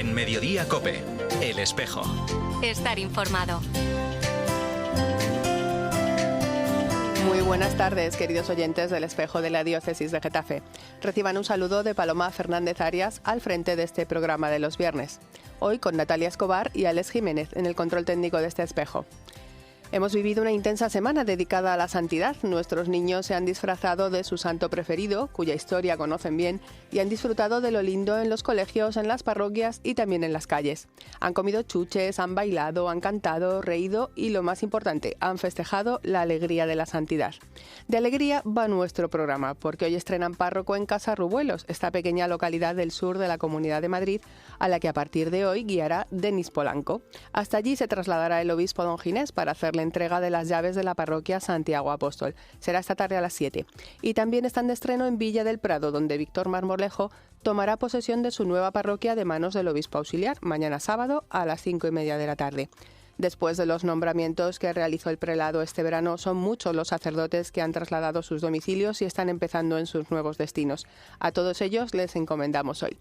En Mediodía COPE, El Espejo. Estar informado. Muy buenas tardes, queridos oyentes del Espejo de la Diócesis de Getafe. Reciban un saludo de Paloma Fernández Arias al frente de este programa de los viernes. Hoy con Natalia Escobar y Alex Jiménez en el control técnico de este espejo. Hemos vivido una intensa semana dedicada a la santidad. Nuestros niños se han disfrazado de su santo preferido, cuya historia conocen bien, y han disfrutado de lo lindo en los colegios, en las parroquias y también en las calles. Han comido chuches, han bailado, han cantado, reído y, lo más importante, han festejado la alegría de la santidad. De alegría va nuestro programa, porque hoy estrenan párroco en Casarrubuelos, esta pequeña localidad del sur de la Comunidad de Madrid, a la que a partir de hoy guiará Denis Polanco. Hasta allí se trasladará el obispo don Ginés para hacerle entrega de las llaves de la parroquia Santiago Apóstol. Será esta tarde a las 7. Y también están de estreno en Villa del Prado, donde Víctor Marmolejo tomará posesión de su nueva parroquia de manos del obispo auxiliar, mañana sábado a las 5:30 de la tarde. Después de los nombramientos que realizó el prelado este verano, son muchos los sacerdotes que han trasladado sus domicilios y están empezando en sus nuevos destinos. A todos ellos les encomendamos hoy.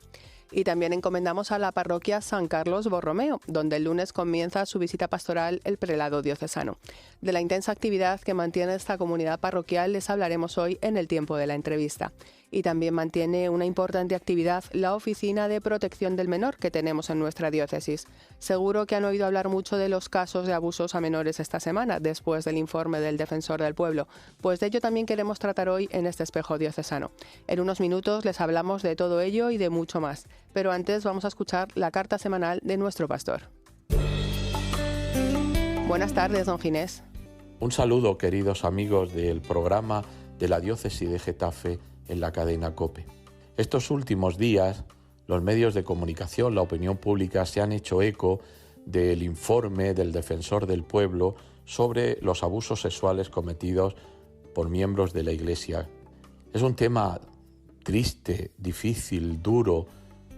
Y también encomendamos a la parroquia San Carlos Borromeo, donde el lunes comienza su visita pastoral el prelado diocesano. De la intensa actividad que mantiene esta comunidad parroquial les hablaremos hoy en el tiempo de la entrevista. Y también mantiene una importante actividad la Oficina de Protección del Menor que tenemos en nuestra diócesis. Seguro que han oído hablar mucho de los casos de abusos a menores esta semana, después del informe del Defensor del Pueblo. Pues de ello también queremos tratar hoy en este espejo diocesano. En unos minutos les hablamos de todo ello y de mucho más. Pero antes vamos a escuchar la carta semanal de nuestro pastor. Buenas tardes, don Ginés. Un saludo, queridos amigos del programa de la Diócesis de Getafe en la cadena COPE. Estos últimos días, los medios de comunicación, la opinión pública se han hecho eco del informe del Defensor del Pueblo sobre los abusos sexuales cometidos por miembros de la Iglesia. Es un tema triste, difícil, duro,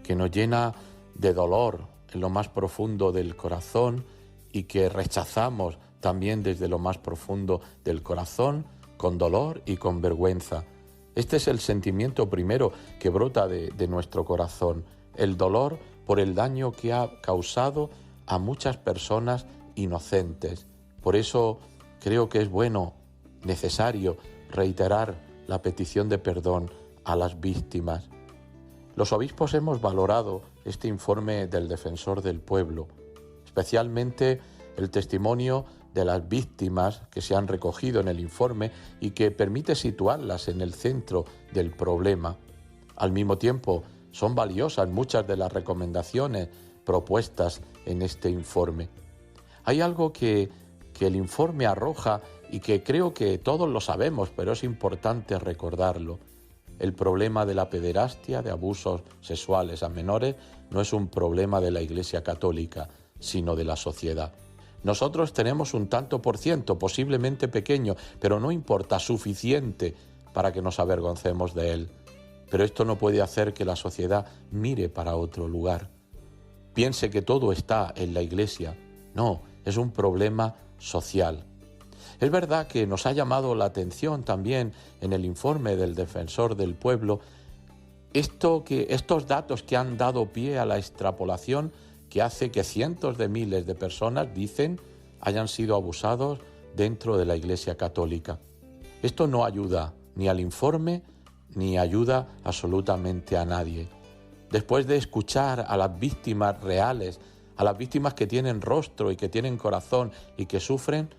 que nos llena de dolor en lo más profundo del corazón y que rechazamos también desde lo más profundo del corazón, con dolor y con vergüenza. Este es el sentimiento primero que brota de nuestro corazón, el dolor por el daño que ha causado a muchas personas inocentes. Por eso creo que es bueno, necesario, reiterar la petición de perdón a las víctimas. Los obispos hemos valorado este informe del Defensor del Pueblo, especialmente el testimonio de las víctimas que se han recogido en el informe y que permite situarlas en el centro del problema. Al mismo tiempo, son valiosas muchas de las recomendaciones propuestas en este informe. Hay algo que el informe arroja y que creo que todos lo sabemos, pero es importante recordarlo. El problema de la pederastia, de abusos sexuales a menores, no es un problema de la Iglesia Católica, sino de la sociedad. Nosotros tenemos un tanto por ciento, posiblemente pequeño, pero no importa, suficiente para que nos avergoncemos de él. Pero esto no puede hacer que la sociedad mire para otro lugar. Piense que todo está en la Iglesia. No, es un problema social. Es verdad que nos ha llamado la atención también en el informe del Defensor del Pueblo estos datos que han dado pie a la extrapolación que hace que cientos de miles de personas, dicen, hayan sido abusados dentro de la Iglesia Católica. Esto no ayuda ni al informe ni ayuda absolutamente a nadie. Después de escuchar a las víctimas reales, a las víctimas que tienen rostro y que tienen corazón y que sufren,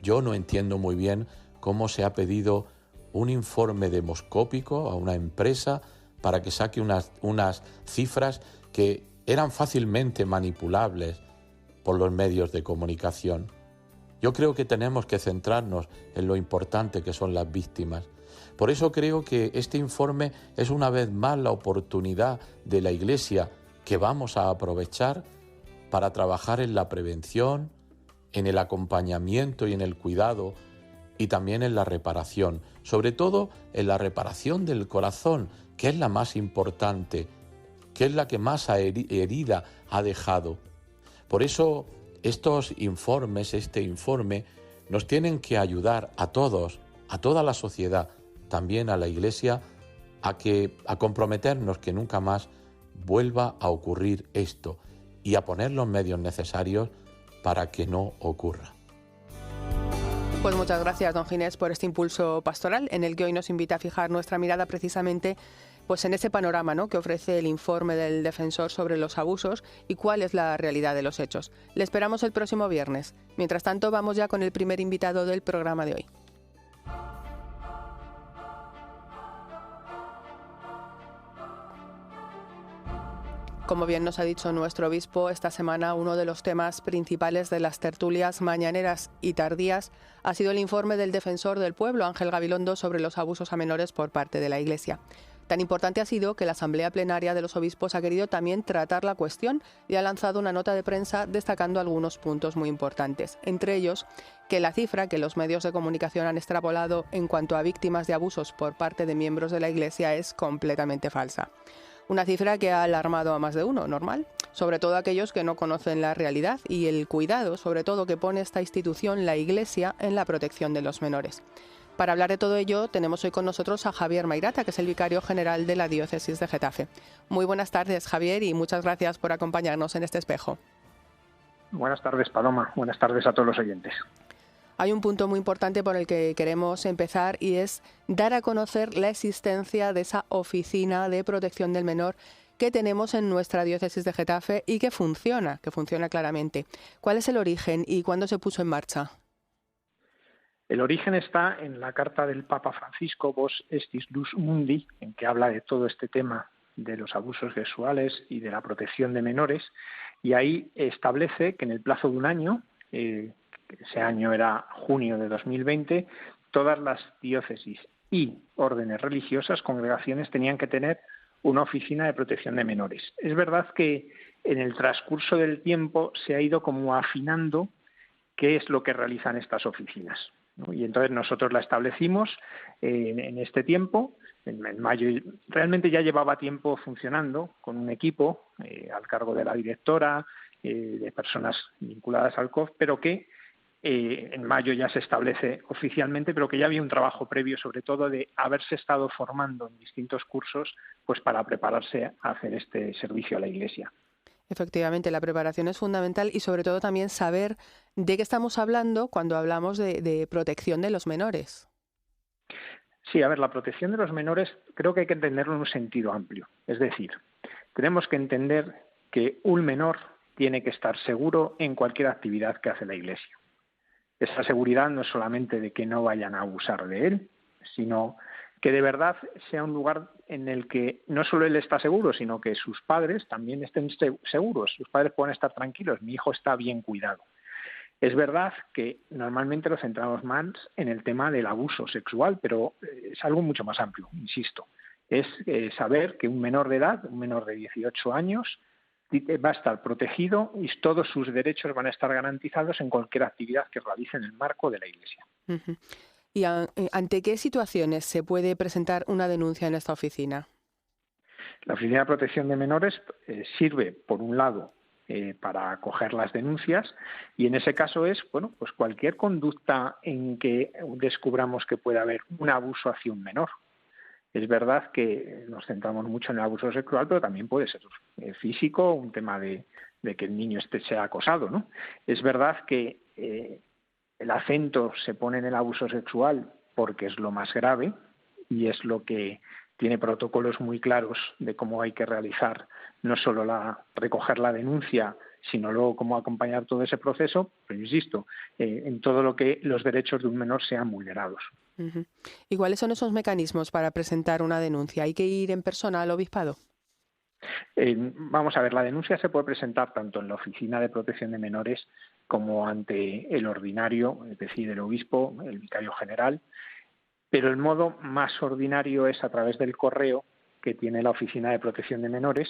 yo no entiendo muy bien cómo se ha pedido un informe demoscópico a una empresa para que saque unas cifras que eran fácilmente manipulables por los medios de comunicación. Yo creo que tenemos que centrarnos en lo importante que son las víctimas. Por eso creo que este informe es una vez más la oportunidad de la Iglesia que vamos a aprovechar para trabajar en la prevención, en el acompañamiento y en el cuidado y también en la reparación, sobre todo en la reparación del corazón, que es la más importante, que es la que más herida ha dejado. Por eso estos informes, este informe, nos tienen que ayudar a todos, a toda la sociedad, también a la Iglesia, a comprometernos que nunca más vuelva a ocurrir esto y a poner los medios necesarios para que no ocurra. Pues muchas gracias, don Ginés, por este impulso pastoral en el que hoy nos invita a fijar nuestra mirada precisamente pues en ese panorama, ¿no?, que ofrece el informe del defensor sobre los abusos y cuál es la realidad de los hechos. Le esperamos el próximo viernes. Mientras tanto, vamos ya con el primer invitado del programa de hoy. Como bien nos ha dicho nuestro obispo, esta semana uno de los temas principales de las tertulias mañaneras y tardías ha sido el informe del defensor del pueblo, Ángel Gabilondo, sobre los abusos a menores por parte de la Iglesia. Tan importante ha sido que la Asamblea Plenaria de los Obispos ha querido también tratar la cuestión y ha lanzado una nota de prensa destacando algunos puntos muy importantes. Entre ellos, que la cifra que los medios de comunicación han extrapolado en cuanto a víctimas de abusos por parte de miembros de la Iglesia es completamente falsa. Una cifra que ha alarmado a más de uno, normal, sobre todo aquellos que no conocen la realidad y el cuidado, sobre todo, que pone esta institución, la Iglesia, en la protección de los menores. Para hablar de todo ello, tenemos hoy con nosotros a Javier Mairata, que es el vicario general de la Diócesis de Getafe. Muy buenas tardes, Javier, y muchas gracias por acompañarnos en este espejo. Buenas tardes, Paloma. Buenas tardes a todos los oyentes. Hay un punto muy importante por el que queremos empezar y es dar a conocer la existencia de esa oficina de protección del menor que tenemos en nuestra diócesis de Getafe y que funciona claramente. ¿Cuál es el origen y cuándo se puso en marcha? El origen está en la carta del Papa Francisco, Vos Estis Lux Mundi, en que habla de todo este tema de los abusos sexuales y de la protección de menores, y ahí establece que en el plazo de un año, ese año era junio de 2020, todas las diócesis y órdenes religiosas, congregaciones, tenían que tener una oficina de protección de menores. Es verdad que en el transcurso del tiempo se ha ido como afinando qué es lo que realizan estas oficinas, ¿no? Y entonces nosotros la establecimos en este tiempo, en mayo. Realmente ya llevaba tiempo funcionando con un equipo al cargo de la directora, de personas vinculadas al COF, pero que en mayo ya se establece oficialmente, pero que ya había un trabajo previo, sobre todo de haberse estado formando en distintos cursos, pues para prepararse a hacer este servicio a la Iglesia. Efectivamente, la preparación es fundamental y sobre todo también saber de qué estamos hablando cuando hablamos de protección de los menores. Sí, a ver, la protección de los menores creo que hay que entenderlo en un sentido amplio. Es decir, tenemos que entender que un menor tiene que estar seguro en cualquier actividad que hace la Iglesia. Esa seguridad no es solamente de que no vayan a abusar de él, sino que de verdad sea un lugar en el que no solo él está seguro, sino que sus padres también estén seguros. Sus padres pueden estar tranquilos, mi hijo está bien cuidado. Es verdad que normalmente lo centramos más en el tema del abuso sexual, pero es algo mucho más amplio, insisto. Es saber que un menor de edad, un menor de 18 años, va a estar protegido y todos sus derechos van a estar garantizados en cualquier actividad que realice en el marco de la Iglesia. Uh-huh. ¿Y ante qué situaciones se puede presentar una denuncia en esta oficina? La Oficina de Protección de Menores sirve, por un lado, para acoger las denuncias, y en ese caso es, bueno, pues cualquier conducta en que descubramos que puede haber un abuso hacia un menor. Es verdad que nos centramos mucho en el abuso sexual, pero también puede ser físico, un tema de que el niño sea acosado, ¿no? Es verdad que el acento se pone en el abuso sexual porque es lo más grave y es lo que tiene protocolos muy claros de cómo hay que realizar no solo recoger la denuncia, sino luego cómo acompañar todo ese proceso, pero insisto, en todo lo que los derechos de un menor sean vulnerados. Uh-huh. ¿Y cuáles son esos mecanismos para presentar una denuncia? ¿Hay que ir en persona al obispado? Vamos a ver, la denuncia se puede presentar tanto en la Oficina de Protección de Menores como ante el ordinario, es decir, el obispo, el vicario general, pero el modo más ordinario es a través del correo que tiene la Oficina de Protección de Menores,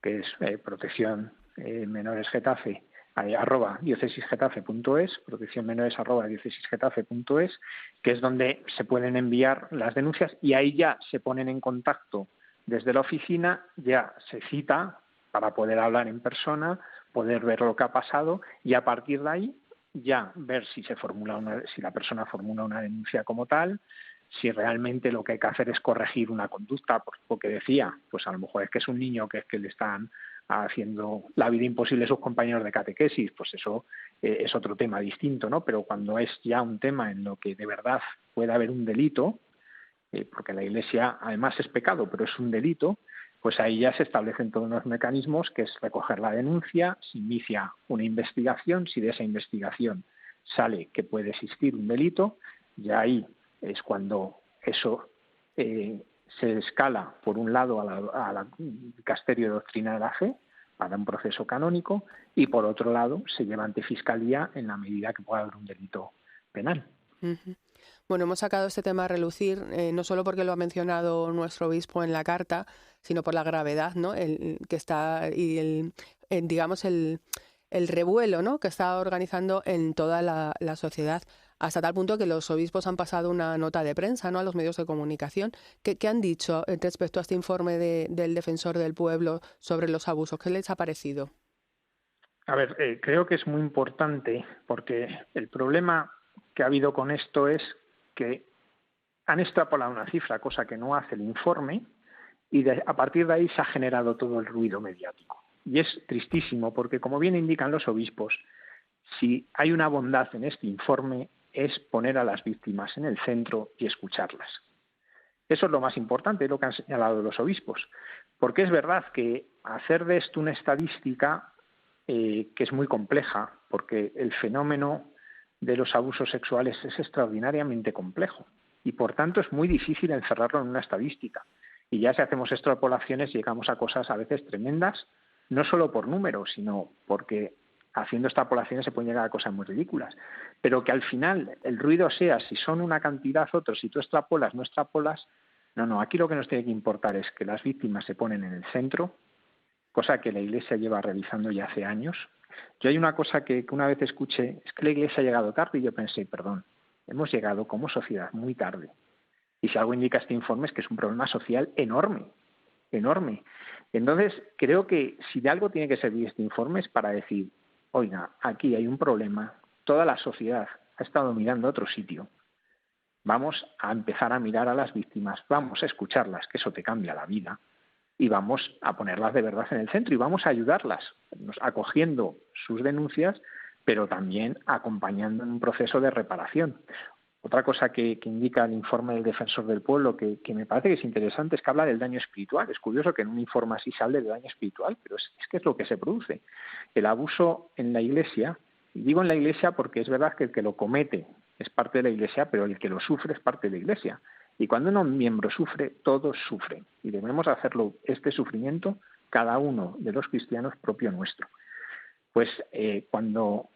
que es protección menores Getafe @diocesisgetafe.es, proteccionmenores @diocesisgetafe.es, que es donde se pueden enviar las denuncias y ahí ya se ponen en contacto desde la oficina, ya se cita para poder hablar en persona, poder ver lo que ha pasado y a partir de ahí ya ver si la persona formula una denuncia como tal, si realmente lo que hay que hacer es corregir una conducta, porque decía, pues a lo mejor es que es un niño que le están haciendo la vida imposible a sus compañeros de catequesis, pues eso es otro tema distinto, ¿no? Pero cuando es ya un tema en lo que de verdad puede haber un delito, porque la Iglesia además es pecado, pero es un delito, pues ahí ya se establecen todos los mecanismos, que es recoger la denuncia, se inicia una investigación, si de esa investigación sale que puede existir un delito, ya ahí es cuando eso se escala, por un lado, al Dicasterio de Doctrina de la Fe, para un proceso canónico, y por otro lado se lleva ante Fiscalía en la medida que pueda haber un delito penal. Uh-huh. Bueno, hemos sacado este tema a relucir, no solo porque lo ha mencionado nuestro obispo en la carta, sino por la gravedad, ¿no? Que está y digamos el revuelo, ¿no? Que está organizando en toda la sociedad, hasta tal punto que los obispos han pasado una nota de prensa, ¿no?, a los medios de comunicación. ¿Qué han dicho respecto a este informe del Defensor del Pueblo sobre los abusos? ¿Qué les ha parecido? A ver, creo que es muy importante, porque el problema que ha habido con esto es que han extrapolado una cifra, cosa que no hace el informe, y a partir de ahí se ha generado todo el ruido mediático. Y es tristísimo, porque como bien indican los obispos, si hay una bondad en este informe es poner a las víctimas en el centro y escucharlas. Eso es lo más importante, lo que han señalado los obispos, porque es verdad que hacer de esto una estadística que es muy compleja, porque el fenómeno de los abusos sexuales es extraordinariamente complejo y por tanto es muy difícil encerrarlo en una estadística. Y ya si hacemos extrapolaciones llegamos a cosas a veces tremendas, no solo por números, sino porque haciendo extrapolaciones se pueden llegar a cosas muy ridículas. Pero que al final el ruido sea si son una cantidad, otros, si tú extrapolas, no extrapolas. No, aquí lo que nos tiene que importar es que las víctimas se ponen en el centro, cosa que la Iglesia lleva realizando ya hace años. Yo hay una cosa que una vez escuché, es que la Iglesia ha llegado tarde, y yo pensé, perdón, hemos llegado como sociedad muy tarde. Y si algo indica este informe es que es un problema social enorme, enorme. Entonces, creo que si de algo tiene que servir este informe es para decir, oiga, aquí hay un problema, toda la sociedad ha estado mirando a otro sitio, vamos a empezar a mirar a las víctimas, vamos a escucharlas, que eso te cambia la vida, y vamos a ponerlas de verdad en el centro y vamos a ayudarlas, acogiendo sus denuncias, pero también acompañando en un proceso de reparación. Otra cosa que indica el informe del Defensor del Pueblo, que me parece que es interesante, es que habla del daño espiritual. Es curioso que en un informe así se hable de daño espiritual, pero es que es lo que se produce. El abuso en la Iglesia, y digo en la Iglesia porque es verdad que el que lo comete es parte de la Iglesia, pero el que lo sufre es parte de la Iglesia. Y cuando un miembro sufre, todos sufren. Y debemos hacerlo, este sufrimiento, cada uno de los cristianos propio nuestro. Pues cuando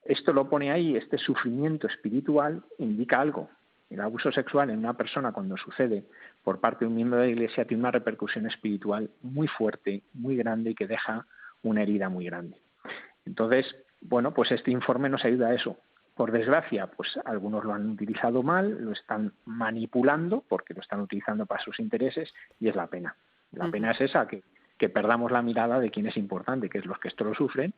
esto lo pone ahí, este sufrimiento espiritual indica algo. El abuso sexual en una persona, cuando sucede por parte de un miembro de la Iglesia, tiene una repercusión espiritual muy fuerte, muy grande y que deja una herida muy grande. Entonces, bueno, pues este informe nos ayuda a eso. Por desgracia, pues algunos lo han utilizado mal, lo están manipulando porque lo están utilizando para sus intereses y es la pena. La pena es esa, que perdamos la mirada de quién es importante, que es los que esto lo sufren.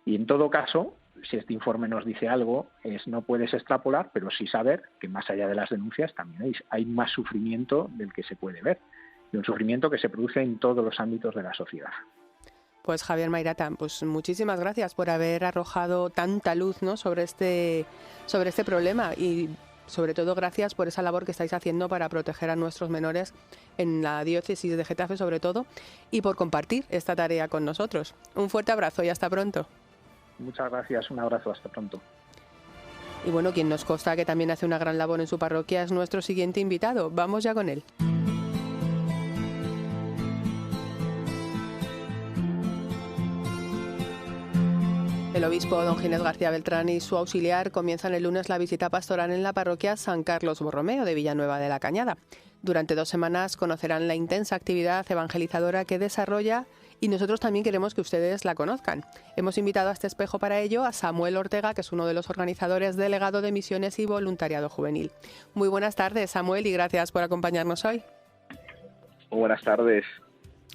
Y en todo caso, si este informe nos dice algo, no puedes extrapolar, pero sí saber que más allá de las denuncias también hay más sufrimiento del que se puede ver, y un sufrimiento que se produce en todos los ámbitos de la sociedad. Pues Javier Mairata, pues muchísimas gracias por haber arrojado tanta luz, ¿no?, sobre este problema, y sobre todo gracias por esa labor que estáis haciendo para proteger a nuestros menores en la diócesis de Getafe sobre todo, y por compartir esta tarea con nosotros. Un fuerte abrazo y hasta pronto. Muchas gracias, un abrazo, hasta pronto. Y bueno, quien nos consta que también hace una gran labor en su parroquia es nuestro siguiente invitado. Vamos ya con él. El obispo don Ginés García Beltrán y su auxiliar comienzan el lunes la visita pastoral en la parroquia San Carlos Borromeo de Villanueva de la Cañada. Durante 2 semanas conocerán la intensa actividad evangelizadora que desarrolla y nosotros también queremos que ustedes la conozcan. Hemos invitado a este espejo para ello a Samuel Ortega, que es uno de los organizadores, delegado de Misiones y Voluntariado Juvenil. Muy buenas tardes, Samuel, y gracias por acompañarnos hoy. Buenas tardes.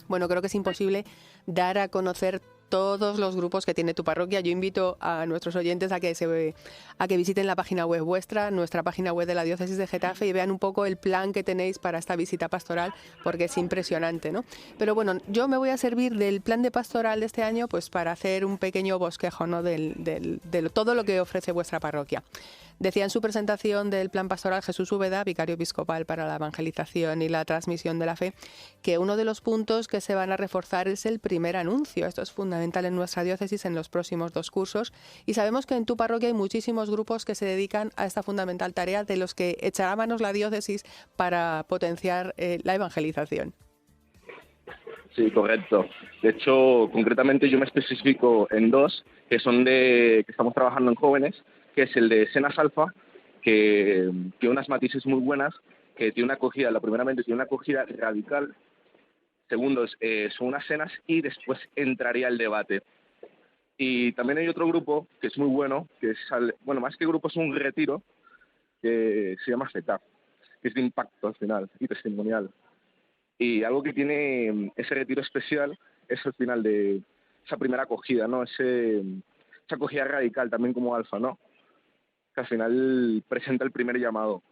Bueno, creo que es imposible dar a conocer todos los grupos que tiene tu parroquia. Yo invito a nuestros oyentes a que visiten la página web vuestra, nuestra página web de la Diócesis de Getafe, y vean un poco el plan que tenéis para esta visita pastoral, porque es impresionante, ¿no? Pero bueno, yo me voy a servir del plan de pastoral de este año pues para hacer un pequeño bosquejo, ¿no? de todo lo que ofrece vuestra parroquia. Decía en su presentación del plan pastoral Jesús Úbeda, vicario episcopal para la evangelización y la transmisión de la fe, que uno de los puntos que se van a reforzar es el primer anuncio. Esto es fundamental en nuestra diócesis en los próximos 2 cursos, y sabemos que en tu parroquia hay muchísimos grupos que se dedican a esta fundamental tarea, de los que echará manos la diócesis para potenciar la evangelización. Sí, correcto. De hecho, concretamente yo me especifico en 2 que son que estamos trabajando en jóvenes, que es el de Cenas Alfa, que tiene unas matices muy buenas, que tiene una acogida, primeramente tiene una acogida radical, segundo son unas cenas, y después entraría el debate. Y también hay otro grupo que es muy bueno, que es, más que grupo es un retiro, que se llama FETA, que es de impacto al final y testimonial. Y algo que tiene ese retiro especial es al final de esa primera acogida, ¿no? Esa acogida radical también como Alfa, ¿no? Que al final presenta el primer llamado.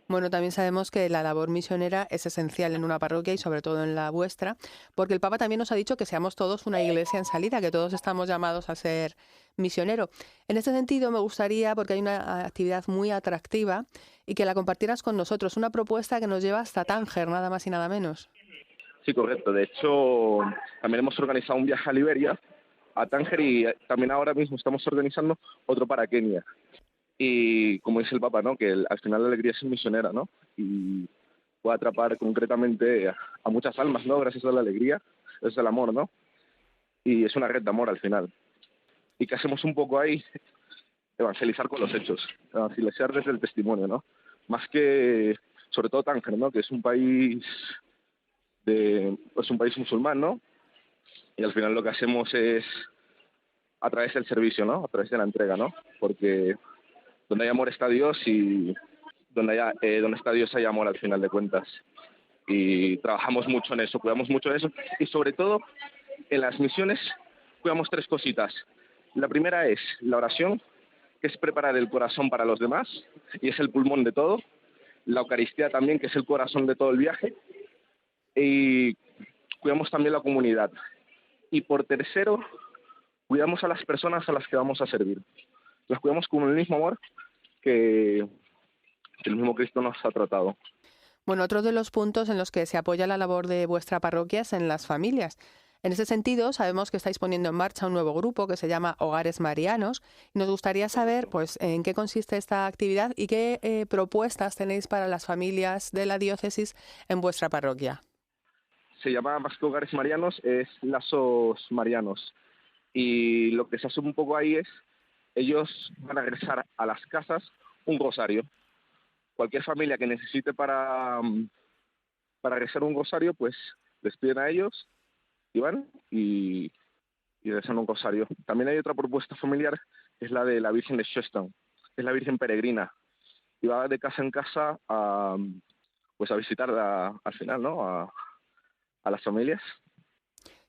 Bueno, también sabemos que la labor misionera es esencial en una parroquia y sobre todo en la vuestra, porque el Papa también nos ha dicho que seamos todos una iglesia en salida, que todos estamos llamados a ser misionero. En este sentido me gustaría, porque hay una actividad muy atractiva, y que la compartieras con nosotros, una propuesta que nos lleva hasta Tánger, nada más y nada menos. Sí, correcto. De hecho, también hemos organizado un viaje a Liberia, a Tánger, y también ahora mismo estamos organizando otro para Kenia. Y como dice el Papa, ¿no? Que al final la alegría es misionera, ¿no? Y puede atrapar concretamente a muchas almas, ¿no? Gracias a la alegría, gracias al amor, ¿no? Y es una red de amor al final. ¿Y qué hacemos un poco ahí? Evangelizar con los hechos, evangelizar desde el testimonio, ¿no? Más que, sobre todo Tánger, ¿no? Que es un país un país musulmán, ¿no? Y al final lo que hacemos es a través del servicio, ¿no? A través de la entrega, ¿no? Porque donde hay amor está Dios, y donde está Dios hay amor al final de cuentas. Y trabajamos mucho en eso, cuidamos mucho de eso. Y sobre todo, en las misiones cuidamos 3 cositas. La primera es la oración, que es preparar el corazón para los demás, y es el pulmón de todo. La Eucaristía también, que es el corazón de todo el viaje. Y cuidamos también la comunidad. Y por tercero, cuidamos a las personas a las que vamos a servir. Las cuidamos con el mismo amor que el mismo Cristo nos ha tratado. Bueno, otro de los puntos en los que se apoya la labor de vuestra parroquia es en las familias. En ese sentido, sabemos que estáis poniendo en marcha un nuevo grupo que se llama Hogares Marianos. Nos gustaría saber, pues, en qué consiste esta actividad y qué propuestas tenéis para las familias de la diócesis en vuestra parroquia. Se llama más que Hogares Marianos, es Lazos Marianos. Y lo que se hace un poco ahí es, ellos van a regresar a las casas un rosario. Cualquier familia que necesite para regresar un rosario, pues les piden a ellos y van y regresan un rosario. También hay otra propuesta familiar, que es la de la Virgen de Sheston, que es la Virgen peregrina. Y va de casa en casa a visitar al final, ¿no? A las familias.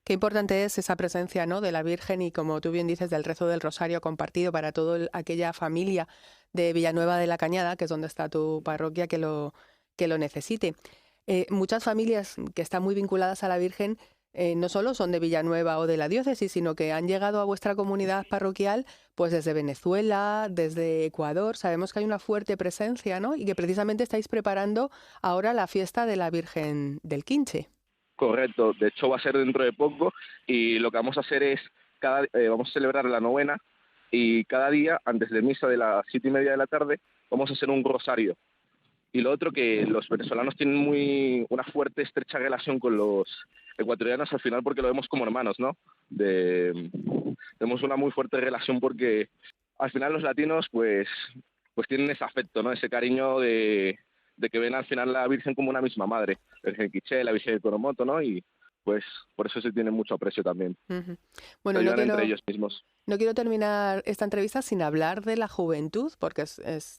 Qué importante es esa presencia, ¿no?, de la Virgen y, como tú bien dices, del rezo del rosario compartido para toda aquella familia de Villanueva de la Cañada, que es donde está tu parroquia, que lo necesite. Muchas familias que están muy vinculadas a la Virgen no solo son de Villanueva o de la diócesis, sino que han llegado a vuestra comunidad parroquial pues desde Venezuela, desde Ecuador. Sabemos que hay una fuerte presencia, ¿no?, y que precisamente estáis preparando ahora la fiesta de la Virgen del Quinche. Correcto, de hecho va a ser dentro de poco, y lo que vamos a hacer es, vamos a celebrar la novena, y cada día, antes de misa de las 7:30 de la tarde, vamos a hacer un rosario. Y lo otro, que los venezolanos tienen una fuerte, estrecha relación con los ecuatorianos al final, porque lo vemos como hermanos, ¿no? Tenemos una muy fuerte relación porque al final los latinos pues tienen ese afecto, ¿no? Ese cariño de que ven al final la Virgen como una misma madre, la Virgen de Quiché, la Virgen de Coromoto, ¿no? Y pues por eso se tiene mucho aprecio también. Uh-huh. Bueno, entre ellos mismos. No quiero terminar esta entrevista sin hablar de la juventud, porque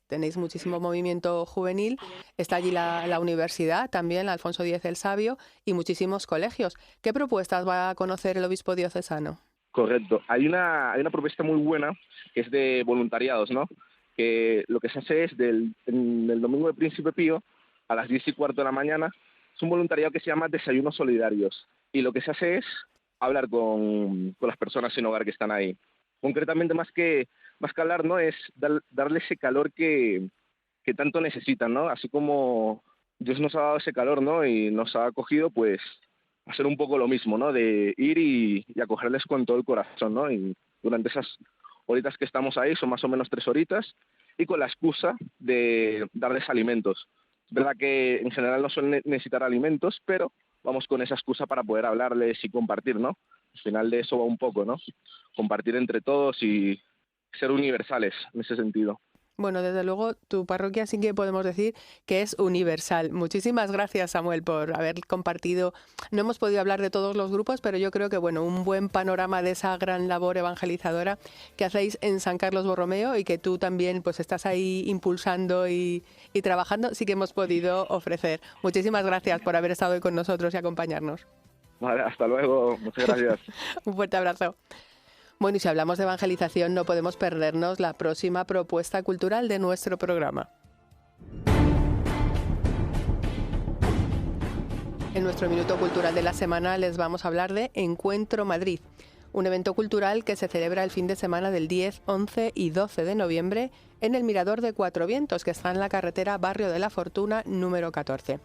tenéis muchísimo movimiento juvenil. Está allí la universidad también, la Alfonso X el Sabio, y muchísimos colegios. ¿Qué propuestas va a conocer el obispo diocesano? Correcto. Hay una propuesta muy buena que es de voluntariados, ¿no? Que lo que se hace es en el domingo de Príncipe Pío, a las 10:15 de la mañana, es un voluntariado que se llama Desayunos Solidarios. Y lo que se hace es hablar con las personas sin hogar que están ahí. Concretamente, más que hablar, ¿no? Es darle ese calor que tanto necesitan, ¿no? Así como Dios nos ha dado ese calor, ¿no? Y nos ha acogido, pues hacer un poco lo mismo, ¿no? De ir y acogerles con todo el corazón, ¿no? Y durante esas horitas que estamos ahí, son más o menos 3 horitas, y con la excusa de darles alimentos. Es verdad que en general no suelen necesitar alimentos, pero vamos con esa excusa para poder hablarles y compartir, ¿no? Al final de eso va un poco, ¿no? Compartir entre todos y ser universales en ese sentido. Bueno, desde luego tu parroquia sí que podemos decir que es universal. Muchísimas gracias, Samuel, por haber compartido. No hemos podido hablar de todos los grupos, pero yo creo que bueno, un buen panorama de esa gran labor evangelizadora que hacéis en San Carlos Borromeo y que tú también pues estás ahí impulsando y trabajando, sí que hemos podido ofrecer. Muchísimas gracias por haber estado hoy con nosotros y acompañarnos. Vale, hasta luego. Muchas gracias. Un fuerte abrazo. Bueno, y si hablamos de evangelización, no podemos perdernos la próxima propuesta cultural de nuestro programa. En nuestro Minuto Cultural de la semana les vamos a hablar de Encuentro Madrid, un evento cultural que se celebra el fin de semana del 10, 11 y 12 de noviembre en el Mirador de Cuatro Vientos, que está en la carretera Barrio de la Fortuna número 14.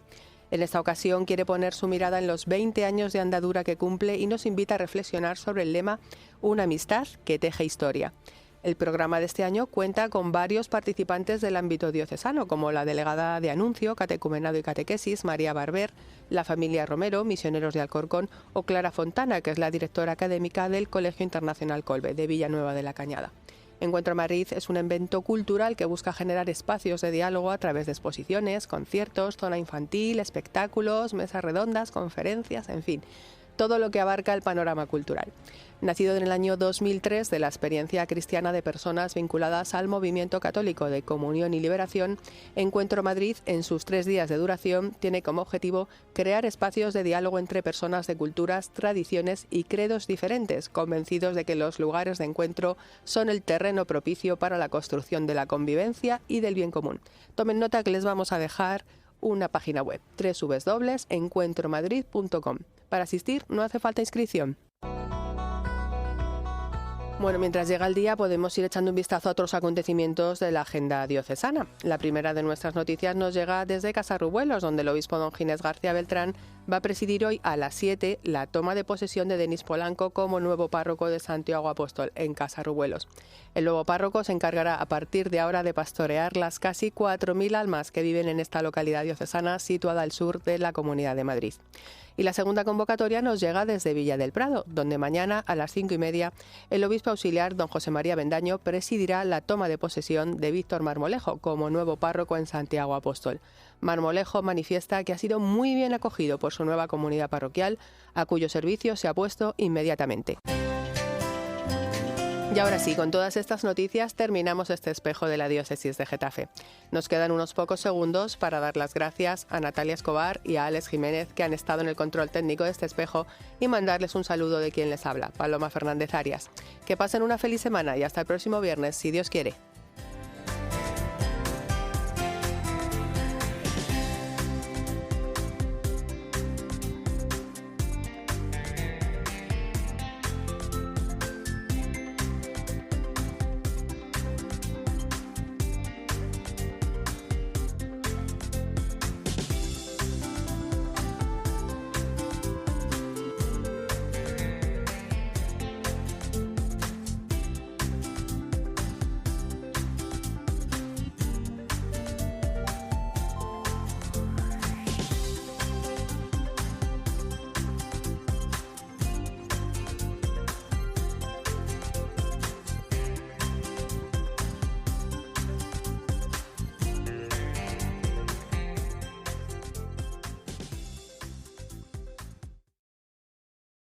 En esta ocasión quiere poner su mirada en los 20 años de andadura que cumple y nos invita a reflexionar sobre el lema Una amistad que teje historia. El programa de este año cuenta con varios participantes del ámbito diocesano, como la delegada de Anuncio, Catecumenado y Catequesis, María Barber, la familia Romero, misioneros de Alcorcón, o Clara Fontana, que es la directora académica del Colegio Internacional Colbe, de Villanueva de la Cañada. Encuentro Madrid es un evento cultural que busca generar espacios de diálogo a través de exposiciones, conciertos, zona infantil, espectáculos, mesas redondas, conferencias, en fin, todo lo que abarca el panorama cultural. Nacido en el año 2003 de la experiencia cristiana de personas vinculadas al movimiento católico de Comunión y Liberación, Encuentro Madrid, en sus 3 días de duración, tiene como objetivo crear espacios de diálogo entre personas de culturas, tradiciones y credos diferentes, convencidos de que los lugares de encuentro son el terreno propicio para la construcción de la convivencia y del bien común. Tomen nota que les vamos a dejar una página web, www.encuentromadrid.com. Para asistir no hace falta inscripción. Bueno, mientras llega el día podemos ir echando un vistazo a otros acontecimientos de la agenda diocesana. La primera de nuestras noticias nos llega desde Casarrubuelos, donde el obispo don Ginés García Beltrán va a presidir hoy a las 7 la toma de posesión de Denis Polanco como nuevo párroco de Santiago Apóstol en Casarrubuelos. El nuevo párroco se encargará a partir de ahora de pastorear las casi 4.000 almas que viven en esta localidad diocesana situada al sur de la Comunidad de Madrid. Y la segunda convocatoria nos llega desde Villa del Prado, donde mañana a las 5:30 el obispo auxiliar don José María Bendaño presidirá la toma de posesión de Víctor Marmolejo como nuevo párroco en Santiago Apóstol. Marmolejo manifiesta que ha sido muy bien acogido por su nueva comunidad parroquial, a cuyo servicio se ha puesto inmediatamente. Y ahora sí, con todas estas noticias terminamos este espejo de la diócesis de Getafe. Nos quedan unos pocos segundos para dar las gracias a Natalia Escobar y a Alex Jiménez, que han estado en el control técnico de este espejo, y mandarles un saludo de quien les habla, Paloma Fernández Arias. Que pasen una feliz semana y hasta el próximo viernes, si Dios quiere.